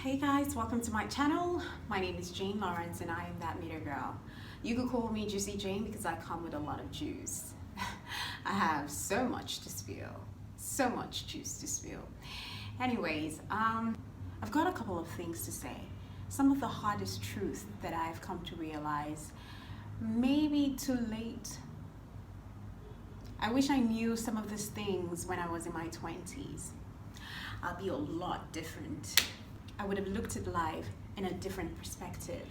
Hey guys, welcome to my channel. My name is Jane Lawrence and I am that meter girl. You could call me Juicy Jane because I come with a lot of juice. I have so much to spill, so much juice to spill. Anyways, I've got a couple of things to say. Some of the hardest truths that I've come to realize, maybe too late. I wish I knew some of these things when I was in my 20s. I'll be a lot different. I would have looked at life in a different perspective.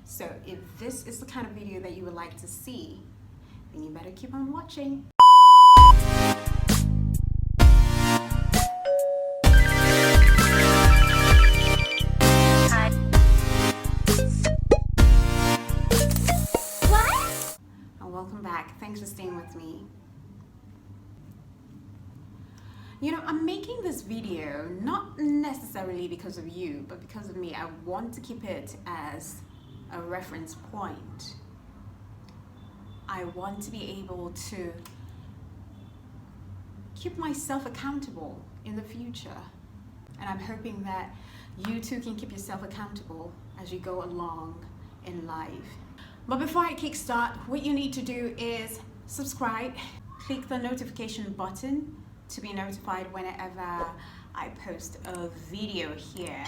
So if this is the kind of video that you would like to see, then you better keep on watching. Hi. What? And welcome back. Thanks for staying with me. You know, I'm making this video not necessarily because of you, but because of me. I want to keep it as a reference point. I want to be able to keep myself accountable in the future. And I'm hoping that you too can keep yourself accountable as you go along in life. But before I kickstart, what you need to do is subscribe, click the notification button to be notified whenever I post a video here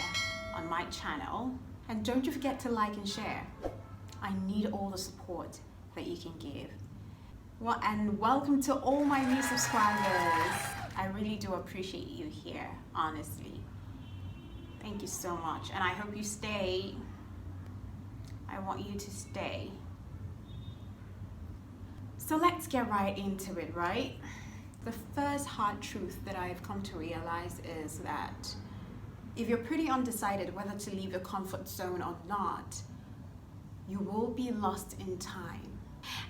on my channel. And don't you forget to like and share. I need all the support that you can give. Well, and welcome to all my new subscribers. I really do appreciate you here, honestly. Thank you so much. And I hope you stay. I want you to stay. So let's get right into it, right? The first hard truth that I've come to realize is that if you're pretty undecided whether to leave your comfort zone or not, you will be lost in time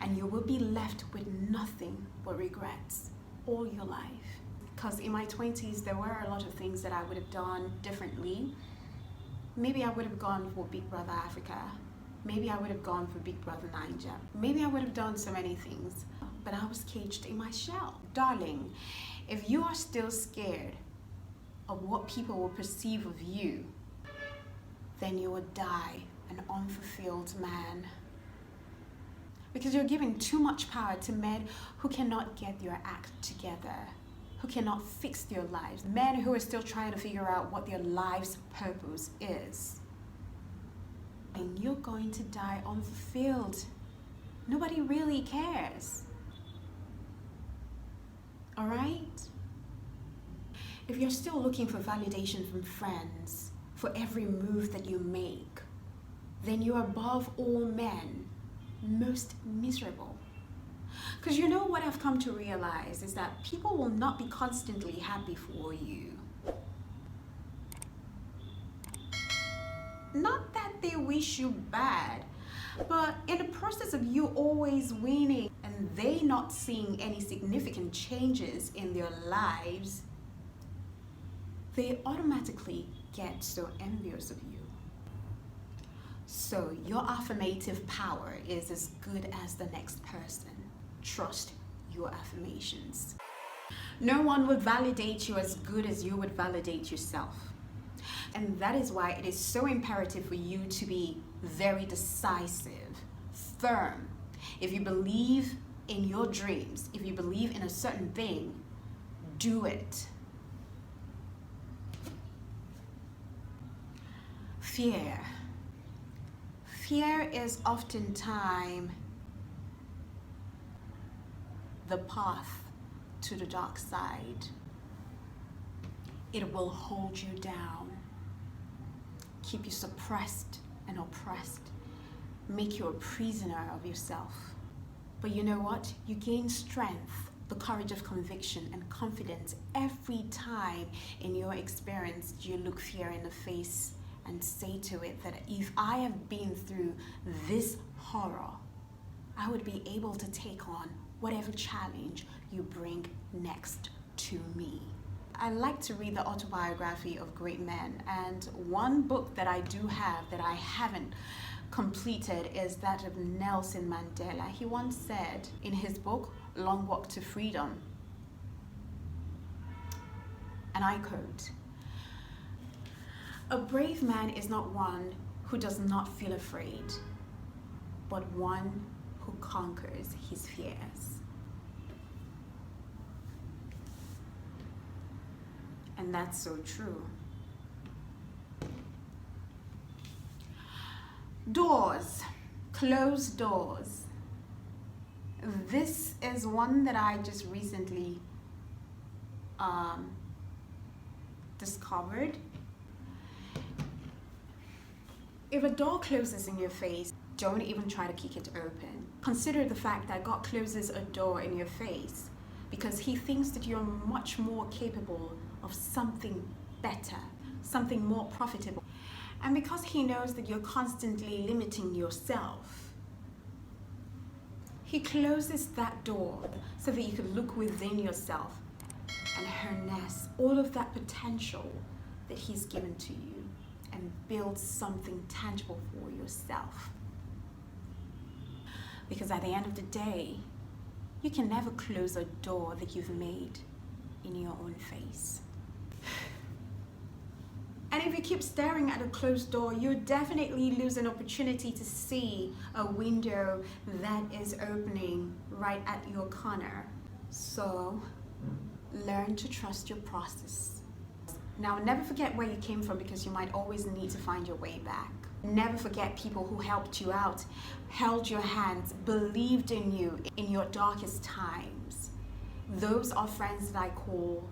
and you will be left with nothing but regrets all your life. Because in my 20s, there were a lot of things that I would have done differently. Maybe I would have gone for Big Brother Africa. Maybe I would have gone for Big Brother Niger. Maybe I would have done so many things, but I was caged in my shell. Darling, if you are still scared of what people will perceive of you, then you will die an unfulfilled man. Because you're giving too much power to men who cannot get your act together, who cannot fix their lives, men who are still trying to figure out what their life's purpose is. And you're going to die unfulfilled. Nobody really cares. All right? If you're still looking for validation from friends for every move that you make, then you're above all men most miserable. Because you know what I've come to realize is that people will not be constantly happy for you. Not that they wish you bad, but in the process of you always winning and they not seeing any significant changes in their lives, they automatically get so envious of you. So your affirmative power is as good as the next person. Trust your affirmations. No one would validate you as good as you would validate yourself. And that is why it is so imperative for you to be very decisive, firm. If you believe in your dreams, if you believe in a certain thing, do it. Fear. Fear is oftentimes the path to the dark side. It will hold you down, keep you suppressed and oppressed, make you a prisoner of yourself. But you know what? You gain strength, the courage of conviction and confidence every time in your experience you look fear in the face and say to it that if I have been through this horror, I would be able to take on whatever challenge you bring next to me. I like to read the autobiography of great men, and one book that I do have that I haven't completed is that of Nelson Mandela. He once said in his book, Long Walk to Freedom, And I quote, "A brave man is not one who does not feel afraid, but one who conquers his fears." And that's so true. Doors, closed doors. This is one that I just recently discovered. If a door closes in your face, don't even try to kick it open. Consider the fact that God closes a door in your face because He thinks that you're much more capable of something better, something more profitable. And because He knows that you're constantly limiting yourself, He closes that door so that you can look within yourself and harness all of that potential that He's given to you and build something tangible for yourself. Because at the end of the day, you can never close a door that you've made in your own face. And if you keep staring at a closed door, you definitely lose an opportunity to see a window that is opening right at your corner. So learn to trust your process. Now, never forget where you came from because you might always need to find your way back. Never forget people who helped you out, held your hands, believed in you in your darkest times. Those are friends that I call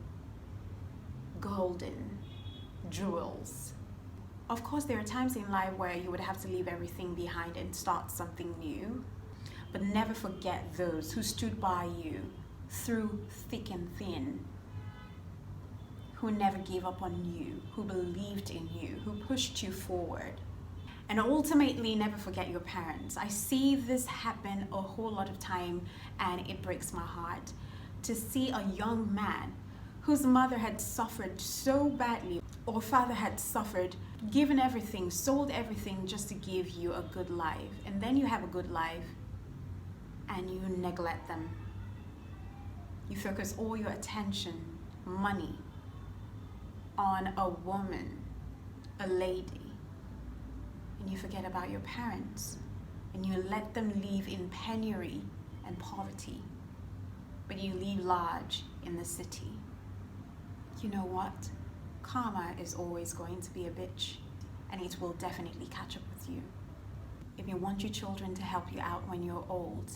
golden jewels. Of course, there are times in life where you would have to leave everything behind and start something new. But never forget those who stood by you through thick and thin, who never gave up on you, who believed in you, who pushed you forward. And ultimately, never forget your parents. I see this happen a whole lot of time, and it breaks my heart to see a young man whose mother had suffered so badly, or father had suffered, given everything, sold everything just to give you a good life. And then you have a good life and you neglect them. You focus all your attention, money, on a woman, a lady, and you forget about your parents, and you let them live in penury and poverty, but you live large in the city. You know what? Karma is always going to be a bitch, and it will definitely catch up with you. If you want your children to help you out when you're old,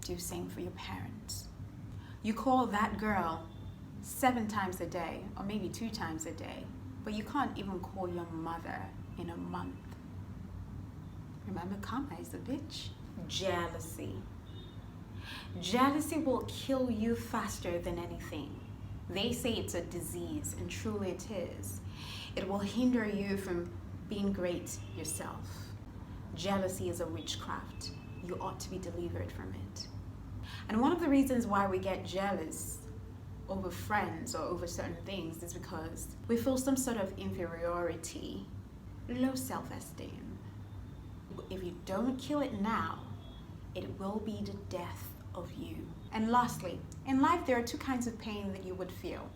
do the same for your parents. You call that girl 7 times a day, or maybe 2 times a day, but you can't even call your mother in a month. Remember, karma is a bitch. Jealousy. Jealousy will kill you faster than anything. They say it's a disease, and truly it is. It will hinder you from being great yourself. Jealousy is a witchcraft. You ought to be delivered from it. And one of the reasons why we get jealous over friends or over certain things is because we feel some sort of inferiority, low self-esteem. If you don't kill it now, it will be the death of you. And lastly, in life there are 2 kinds of pain that you would feel.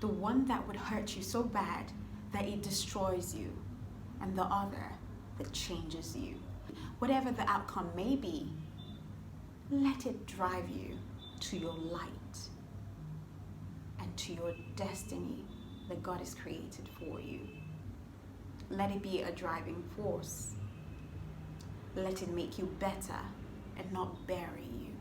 The one that would hurt you so bad that it destroys you, and the other that changes you. Whatever the outcome may be, let it drive you to your light and to your destiny that God has created for you. Let it be a driving force. Let it make you better and not bury you.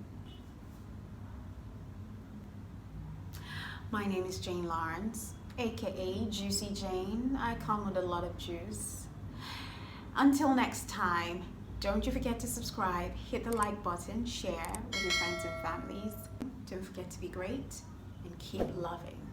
My name is Jane Lawrence, aka Juicy Jane. I come with a lot of juice. Until next time, don't you forget to subscribe, hit the like button, share with your friends and families. Don't forget to be great and keep loving.